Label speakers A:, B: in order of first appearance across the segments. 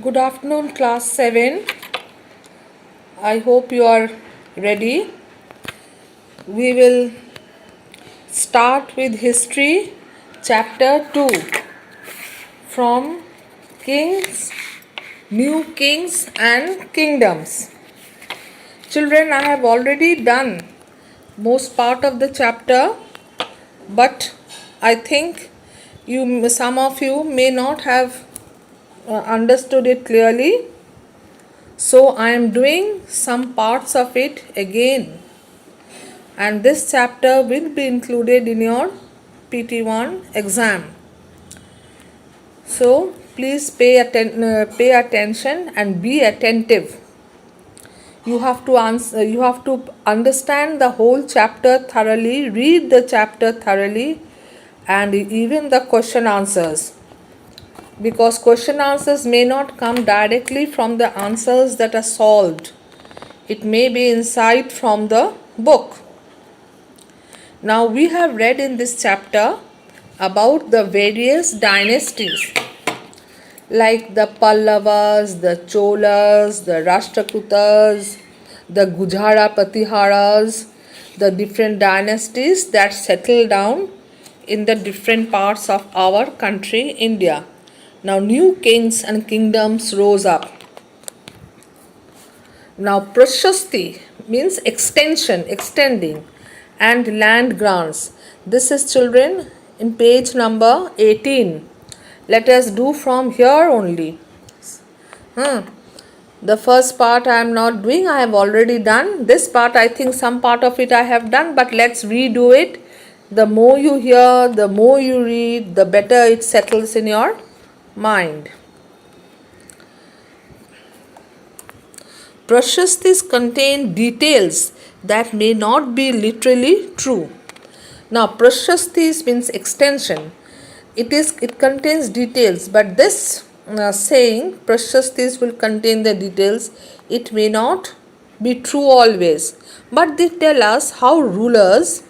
A: Good afternoon, class 7. I hope you are ready. We will start with history, chapter 2, from kings, new kings and kingdoms. Children, I have already done most part of the chapter, but I think some of you may not have understood it clearly. So I am doing some parts of it again, and this chapter will be included in your PT1 exam. So please pay attention and be attentive. You have to understand the whole chapter thoroughly, read the chapter thoroughly, and even the question answers, because question answers may not come directly from the answers that are solved. It may be insight from the book. Now we have read in this chapter about the various dynasties like the Pallavas, the Cholas, the Rashtrakutas, the Gujara Patiharas, the different dynasties that settled down in the different parts of our country, India. Now new kings and kingdoms rose up. Now Prashasti means extending, and land grants. This is, children, in page number 18. Let us do from here only. The first part I am not doing, I have already done. This part, I think some part of it I have done, but let's redo it. The more you hear, the more you read, the better it settles in your mind. Prashastis contain details that may not be literally true. Now, Prashastis means extension. It contains details, but this saying Prashastis will contain the details. It may not be true always, but they tell us how rulers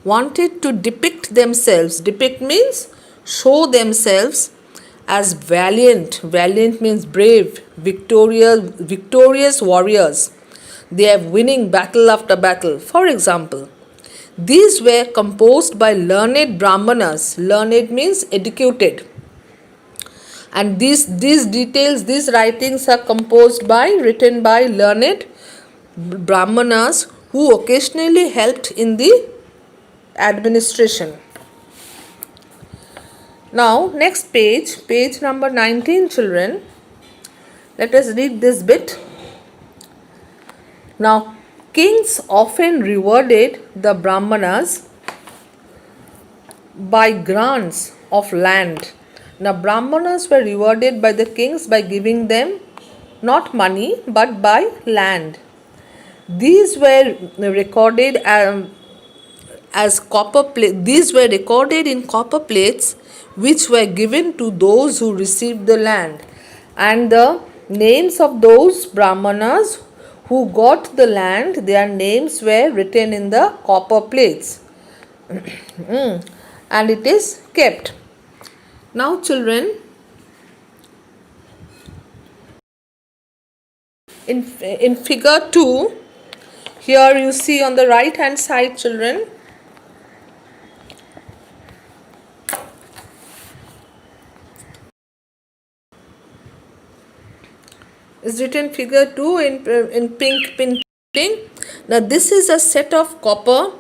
A: wanted to depict themselves. Depict means show themselves as valiant. Valiant means brave, victorious warriors. They are winning battle after battle. For example, these were composed by learned Brahmanas. Learned means educated. And these writings are written by learned Brahmanas who occasionally helped in the administration. Now, next page number 19, children. Let us read this bit. Now, kings often rewarded the Brahmanas by grants of land. Now, Brahmanas were rewarded by the kings by giving them not money but by land. These were recorded as copper plates. These were recorded in copper plates, which were given to those who received the land, and the names of those Brahmanas who got the land, their names were written in the copper plates and it is kept. Now, children, in figure 2, here you see on the right hand side, children, is written figure 2 in pink printing. Now this is a set of copper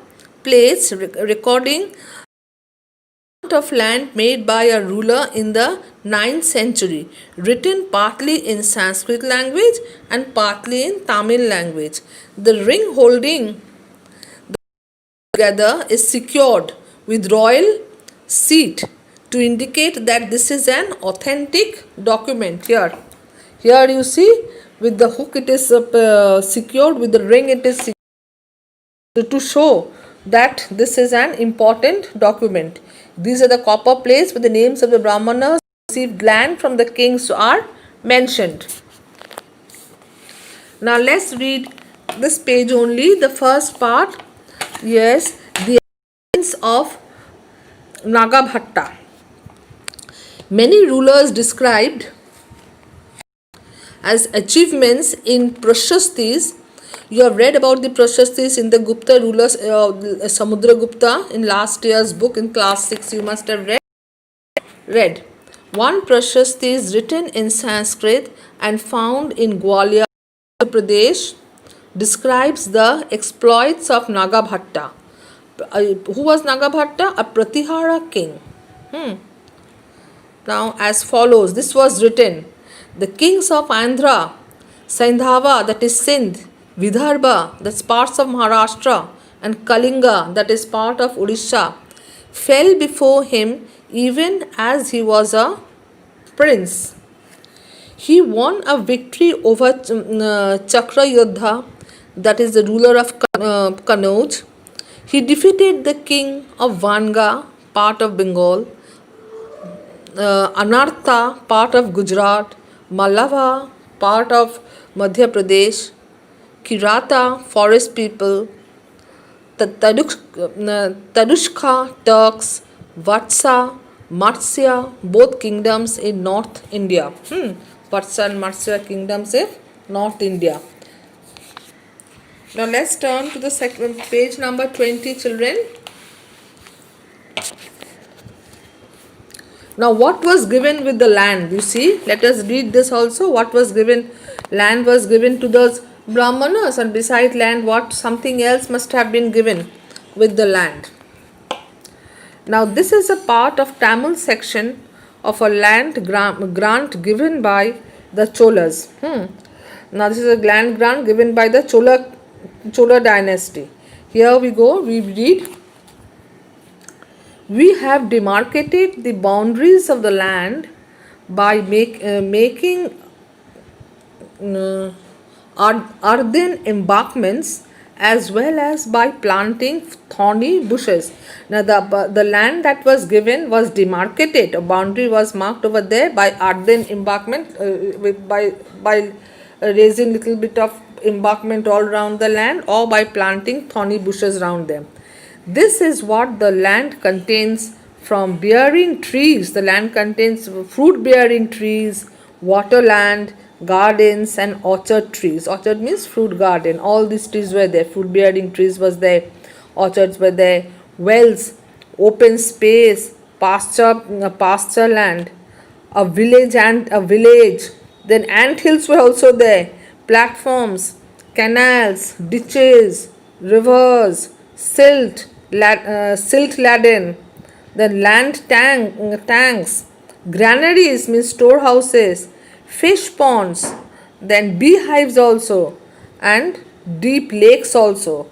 A: plates recording of land made by a ruler in the 9th century, written partly in Sanskrit language and partly in Tamil language. The ring holding together is secured with royal seat to indicate that this is an authentic document. Here you see, with the hook it is secured, with the ring it is secured, to show that this is an important document. These are the copper plates with the names of the Brahmanas who received land from the kings are mentioned. Now let's read this page only, the first part. Yes, the evidence of Nagabhatta. Many rulers described as achievements in Prashastis. You have read about the Prashastis in the Gupta rulers, Samudragupta, in last year's book in class 6. You must have read. One Prashasti is written in Sanskrit and found in Gwalior, Uttar Pradesh, describes the exploits of Nagabhatta. Who was Nagabhatta? A Pratihara king. Now, as follows, this was written: the kings of Andhra, Saindhava, that is Sindh, Vidarbha, that's parts of Maharashtra, and Kalinga, that is part of Odisha, fell before him even as he was a prince. He won a victory over Chakrayodha, that is the ruler of Kanauj. He defeated the king of Vanga, part of Bengal, Anartha, part of Gujarat, Malava, part of Madhya Pradesh, Kirata, forest people, Tadushka, Turks, Vatsa, Matsya, both kingdoms in North India. Vatsa and Matsya kingdoms in North India. Now let's turn to the second page number 20, children. Now, what was given with the land? You see, let us read this also. What was given? Land was given to those Brahmanas, and beside land, what something else must have been given with the land. Now, this is a part of Tamil section of a land grant given by the Cholas. Now, this is a land grant given by the Chola dynasty. Here we go. We read. We have demarcated the boundaries of the land by making earthen embankments as well as by planting thorny bushes. Now the land that was given was demarcated. A boundary was marked over there by earthen embankment, by raising little bit of embankment all around the land, or by planting thorny bushes around them. This is what the land contains from bearing trees. The land contains fruit bearing trees, water land, gardens and orchard trees. Orchard means fruit garden. All these trees were there. Fruit bearing trees was there. Orchards were there. Wells, open space, pasture land, a village. Then ant hills were also there. Platforms, canals, ditches, rivers, silt laden, then tanks, granaries means storehouses, fish ponds, then beehives also, and deep lakes also.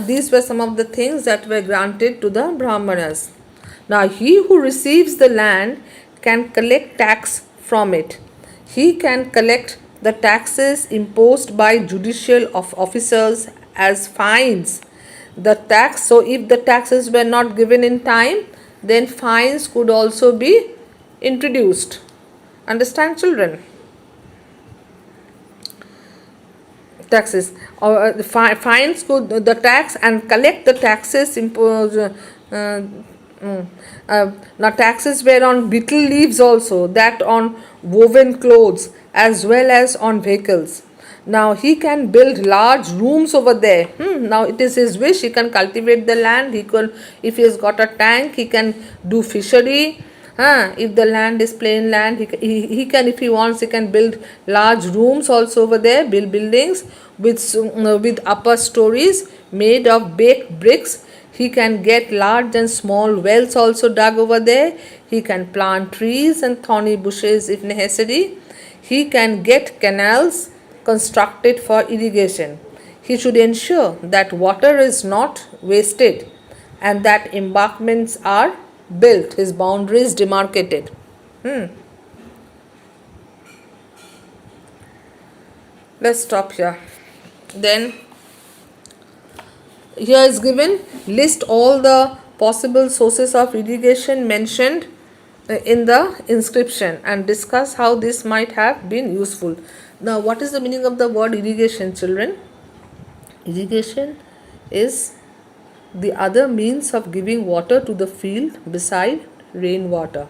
A: These were some of the things that were granted to the Brahmanas. Now, he who receives the land can collect tax from it. He can collect the taxes imposed by judicial officers as fines. So if the taxes were not given in time, then fines could also be introduced. Understand, children? Taxes or the fines could the tax and collect the taxes imposed. Now taxes were on betel leaves also, that on woven clothes as well as on vehicles. Now he can build large rooms over there. Now it is his wish. He can cultivate the land. If he has got a tank, he can do fishery. If the land is plain land, he can, if he wants, he can build large rooms also over there. Build buildings with upper stories made of baked bricks. He can get large and small wells also dug over there. He can plant trees and thorny bushes if necessary. He can get canals constructed for irrigation. He should ensure that water is not wasted and that embankments are built, his boundaries demarcated. Let's stop here. Then here is given, list all the possible sources of irrigation mentioned in the inscription and discuss how this might have been useful. Now, what is the meaning of the word irrigation, children? Irrigation is the other means of giving water to the field beside rainwater.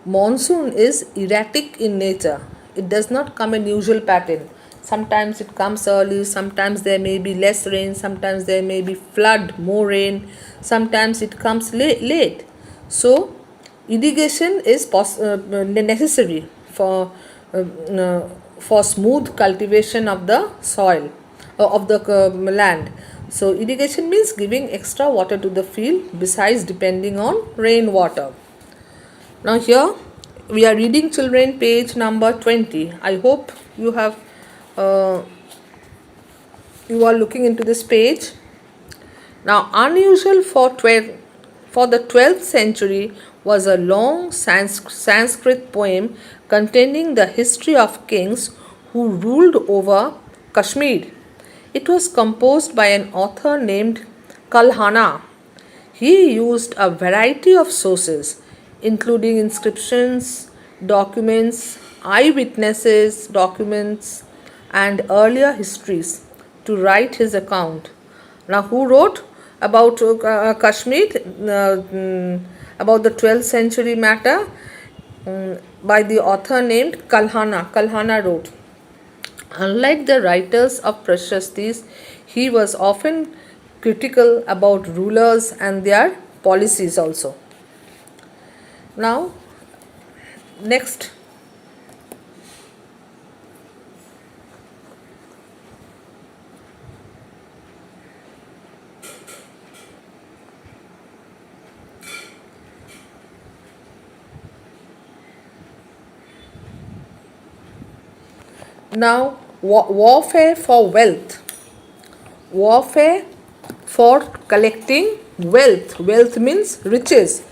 A: Monsoon is erratic in nature. it does not come in usual pattern. Sometimes it comes early, sometimes there may be less rain, sometimes there may be flood, more rain, sometimes it comes late. So irrigation is necessary uh, uh, for smooth cultivation of the soil, of the land. So irrigation means giving extra water to the field besides depending on rainwater. Now here we are reading children page number 20. I hope you have uh, you are looking into this page. Now unusual for the 12th century was a long Sanskrit poem containing the history of kings who ruled over Kashmir. It was composed by an author named Kalhana. He used a variety of sources, including inscriptions, documents, eyewitnesses' documents, and earlier histories to write his account. Now, who wrote about Kashmir, about the 12th century matter? By the author named Kalhana. Kalhana wrote. Unlike the writers of Prashastis, he was often critical about rulers and their policies also. Now, next. Now, warfare for wealth. Warfare for collecting wealth. Wealth means riches.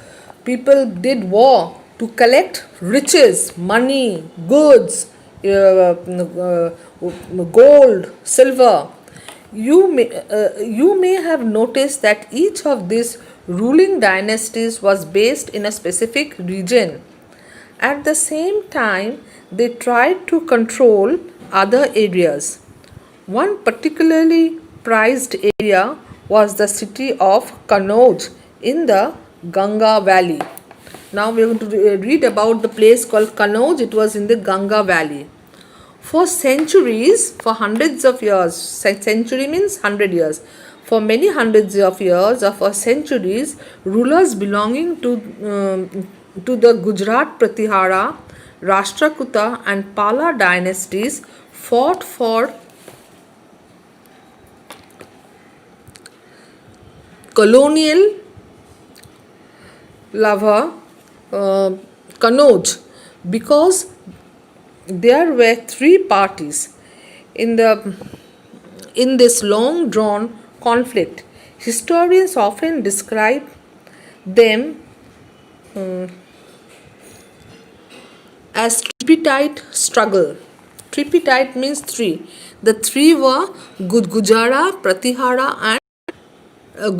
A: People did war to collect riches, money, goods, gold, silver. You may have noticed that each of these ruling dynasties was based in a specific region. At the same time, they tried to control other areas. One particularly prized area was the city of Kannauj in the Ganga Valley. Now we are going to read about the place called Kannauj. It was in the Ganga Valley. For centuries, for hundreds of years, century means 100 years. For many hundreds of years or for centuries, rulers belonging to the Gujarat Pratihara, Rashtrakuta and Pala dynasties fought for colonial lover Kannauj because there were three parties in this long drawn conflict. Historians often describe them as tripartite struggle. Tripartite means three. The three were Gujara, Pratihara and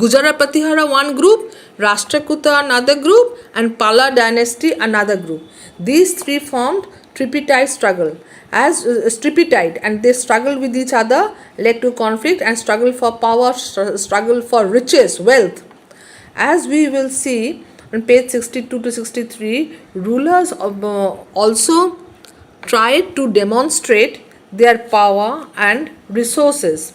A: Gujara Pratihara one group, Rashtrakuta another group and Pala dynasty another group. These three formed tripartite struggle as tripartite, and they struggled with each other, led to conflict and struggle for power, struggle for riches, wealth. As we will see on page 62 to 63, rulers also tried to demonstrate their power and resources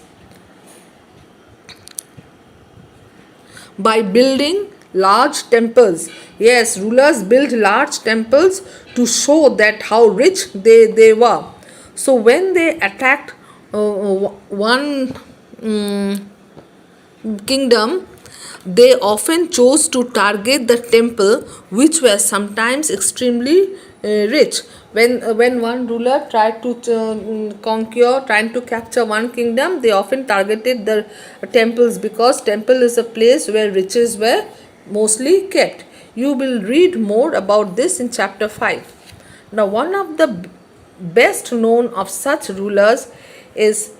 A: by building large temples. Yes, rulers built large temples to show that how rich they were. So when they attacked one kingdom, they often chose to target the temple, which were sometimes extremely rich. When one ruler tried to trying to capture one kingdom, they often targeted the temples because temple is a place where riches were mostly kept. You will read more about this in chapter 5. Now, one of the best known of such rulers is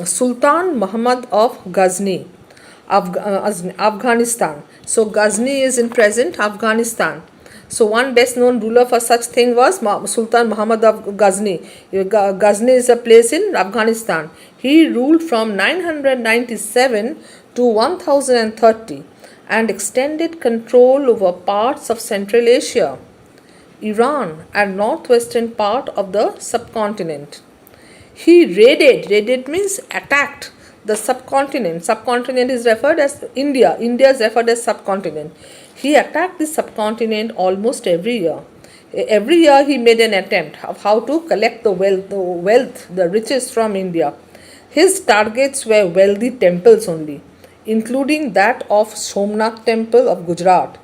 A: Sultan Muhammad of Ghazni, Afghanistan. So Ghazni is in present Afghanistan. So one best known ruler for such thing was Sultan Muhammad of Ghazni. Ghazni is a place in Afghanistan. He ruled from 997 to 1030 and extended control over parts of Central Asia. Iran, and northwestern part of the subcontinent. He raided means attacked the subcontinent. Subcontinent is referred as India. India is referred as subcontinent. He attacked the subcontinent almost every year. Every year he made an attempt of how to collect the riches from India. His targets were wealthy temples only, including that of Somnath temple of Gujarat.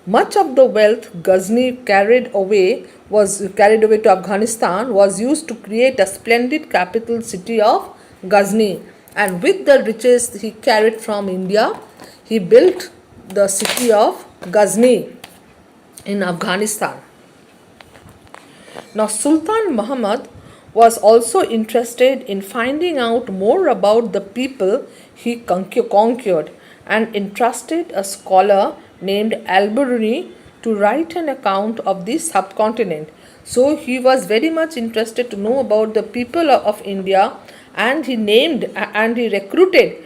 A: Much of the wealth Ghazni carried away to Afghanistan was used to create a splendid capital city of Ghazni. And with the riches he carried from India, he built the city of Ghazni in Afghanistan. Now, Sultan Muhammad was also interested in finding out more about the people he conquered and entrusted a scholar named Al-Biruni to write an account of the subcontinent. So he was very much interested to know about the people of India, and he recruited.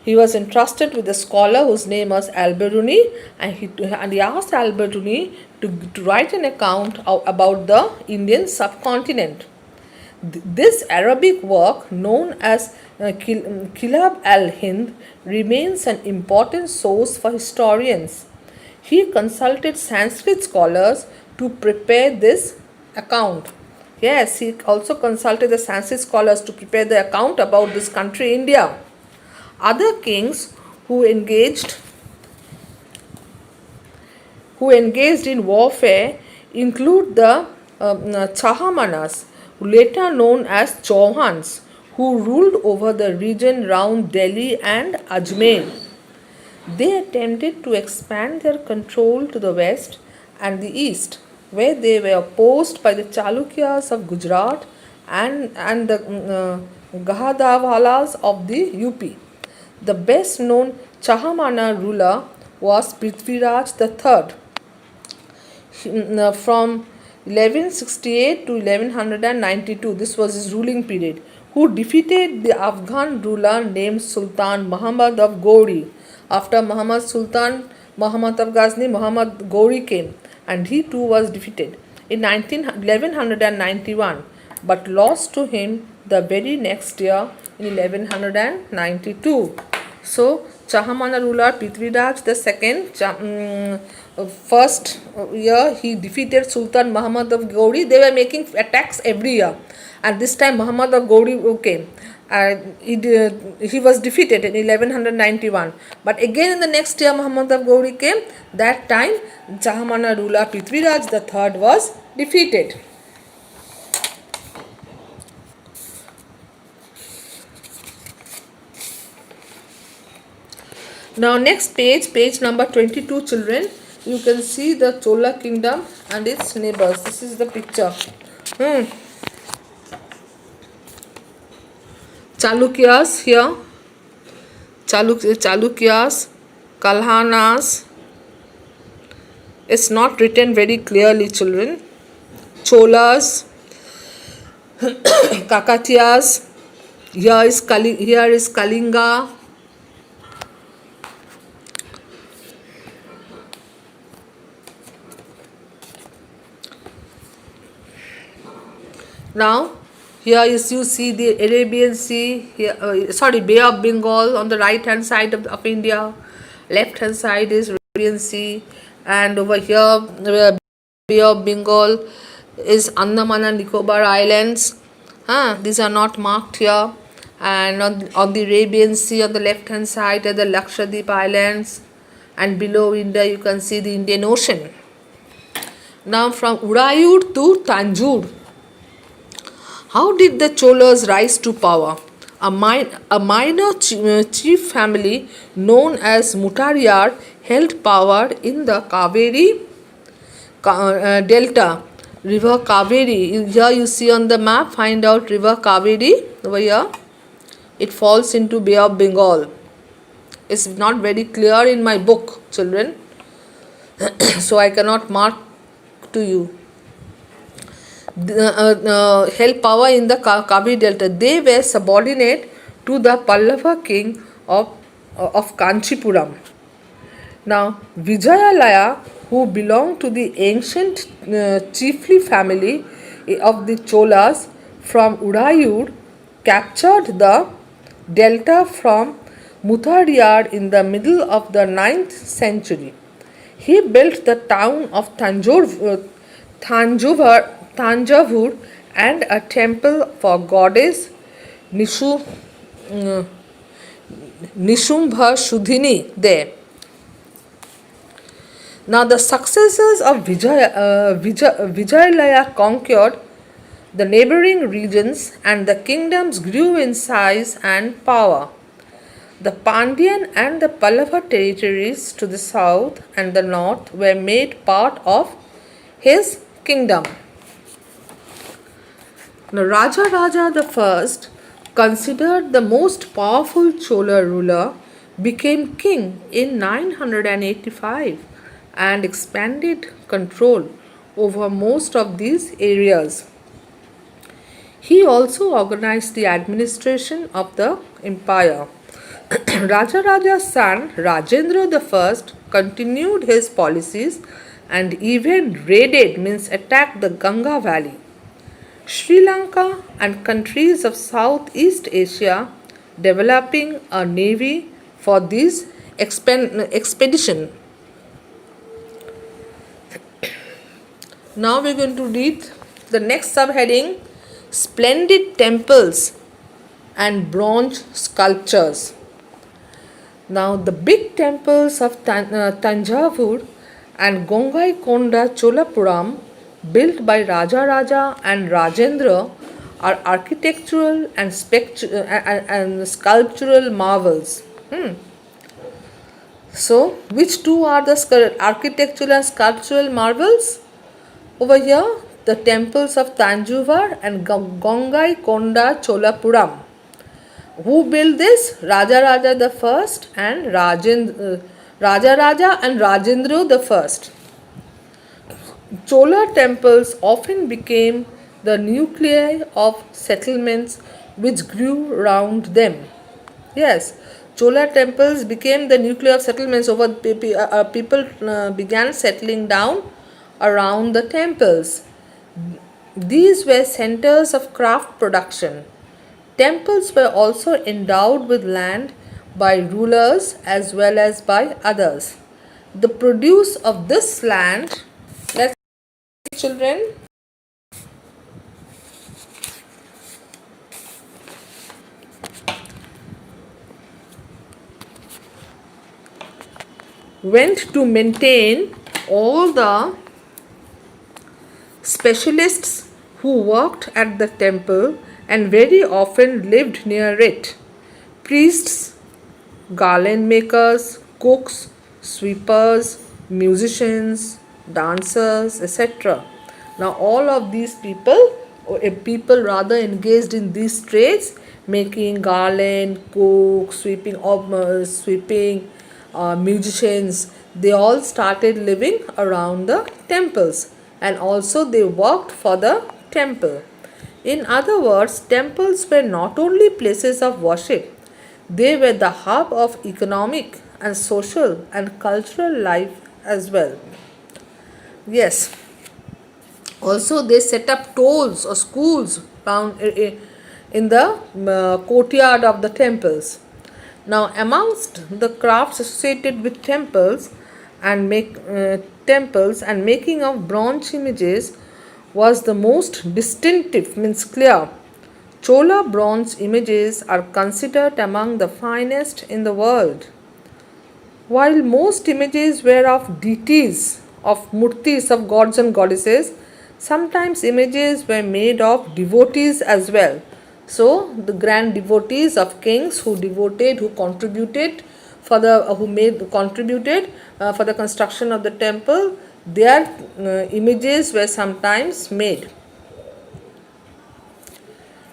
A: He was entrusted with a scholar whose name was Al-Biruni, and he asked Al-Biruni to write an account about the Indian subcontinent. This Arabic work, known as Kilab al-Hind, remains an important source for historians. He consulted Sanskrit scholars to prepare this account. Yes, he also consulted the Sanskrit scholars to prepare the account about this country, India. Other kings who engaged in warfare include the Chahamanas, later known as Chauhans, who ruled over the region round Delhi and Ajmer. They attempted to expand their control to the west and the east, where they were opposed by the Chalukyas of Gujarat and the Gahadavalas of the UP. The best known Chahamana ruler was Prithviraj III. From 1168 to 1192, this was his ruling period, who defeated the Afghan ruler named Sultan Muhammad of Ghori. After Sultan Muhammad of Ghazni, Muhammad Ghori came, and he too was defeated in 1191, but lost to him the very next year in 1192. So, Chahamana ruler Prithviraj II, first year he defeated Sultan Muhammad of Ghori. They were making attacks every year, and this time Muhammad of Ghori came. He was defeated in 1191, but again in the next year Muhammad of Ghori came. That time Chahamana ruler Prithviraj III was defeated. Now next page number 22, children, you can see the Chola kingdom and its neighbors. This is the picture. Chalukyas here, Chalukyas, Kalhanas. It's not written very clearly, children. Cholas, Kakatiyas. Here is Kalinga. Now, here you see the Arabian Sea, Bay of Bengal on the right hand side of India. Left hand side is Arabian Sea, and over here Bay of Bengal is Andaman and Nicobar Islands. These are not marked here. And on the Arabian Sea on the left hand side are the Lakshadweep Islands, and below India you can see the Indian Ocean. Now from Urayur to Tanjore. How did the Cholas rise to power? A minor chief family known as Mutariyar held power in the Kaveri Delta, river Kaveri. Here you see on the map, find out river Kaveri over here. It falls into Bay of Bengal. It's not very clear in my book, children, so I cannot mark to you. Held power in the Kaveri Delta. They were subordinate to the Pallava king of Kanchipuram. Now, Vijayalaya who belonged to the ancient chiefly family of the Cholas from Urayur, captured the delta from Muthariyar in the middle of the 9th century. He built the town of Tanjavur and a temple for goddess Nishu, uh, Nishumbha Shudhini there. Now, the successors of Vijayalaya conquered the neighboring regions and the kingdoms grew in size and power. The Pandyan and the Pallava territories to the south and the north were made part of his kingdom. Now, Raja the First, considered the most powerful Chola ruler, became king in 985 and expanded control over most of these areas. He also organized the administration of the empire. Raja's son Rajendra I continued his policies and even raided means attacked the Ganga valley. Sri Lanka and countries of Southeast Asia developing a navy for this expedition. Now we're going to read the next subheading, Splendid Temples and Bronze Sculptures. Now the big temples of Tanjavur and Gongai-Konda Cholapuram, built by Raja and Rajendra, are architectural and sculptural marvels. So, which two are the architectural and sculptural marvels? Over here, the temples of Tanjavur and Gongai-Konda Cholapuram. Who built this? Raja the First and Raja and Rajendra the First. Chola temples often became the nuclei of settlements which grew around them. Yes, Chola temples became the nuclei of settlements over people began settling down around the temples. These were centers of craft production. Temples were also endowed with land by rulers as well as by others. The produce of this land, let's see, children, went to maintain all the specialists who worked at the temple and very often lived near it. Priests, garland makers, cooks, sweepers, musicians, dancers, etc. Now, all of these people rather engaged in these trades, making garland, cook, sweeping, musicians, they all started living around the temples and also they worked for the temple. In other words, temples were not only places of worship, they were the hub of economic and social and cultural life as well. Yes, also they set up tolls or schools found in the courtyard of the temples. Now, amongst the crafts associated with temples and making of bronze images was the most distinctive, means clear. Chola bronze images are considered among the finest in the world. While most images were of deities, of murtis, of gods and goddesses, sometimes images were made of devotees as well. So, the grand devotees of kings who contributed for the construction of the temple, their images were sometimes made.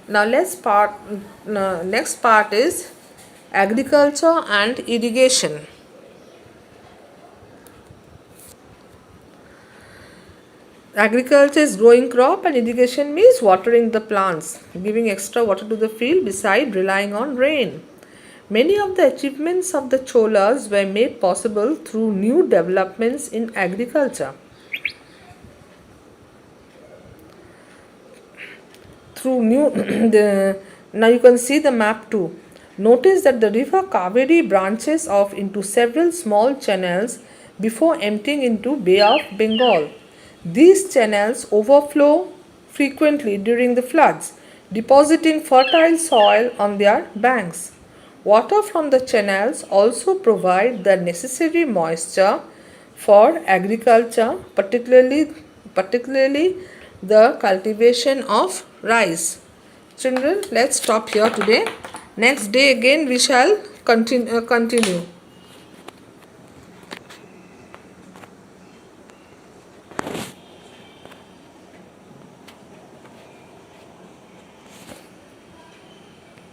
A: Now, next part is agriculture and irrigation. Agriculture is growing crop and irrigation means watering the plants, giving extra water to the field beside relying on rain. Many of the achievements of the Cholas were made possible through new developments in agriculture. Through new, now you can see the map too. Notice that the river Kaveri branches off into several small channels before emptying into Bay of Bengal. These channels overflow frequently during the floods, depositing fertile soil on their banks. Water from the channels also provide the necessary moisture for agriculture, particularly the cultivation of rice. Children, let's stop here today. Next day again we shall continue.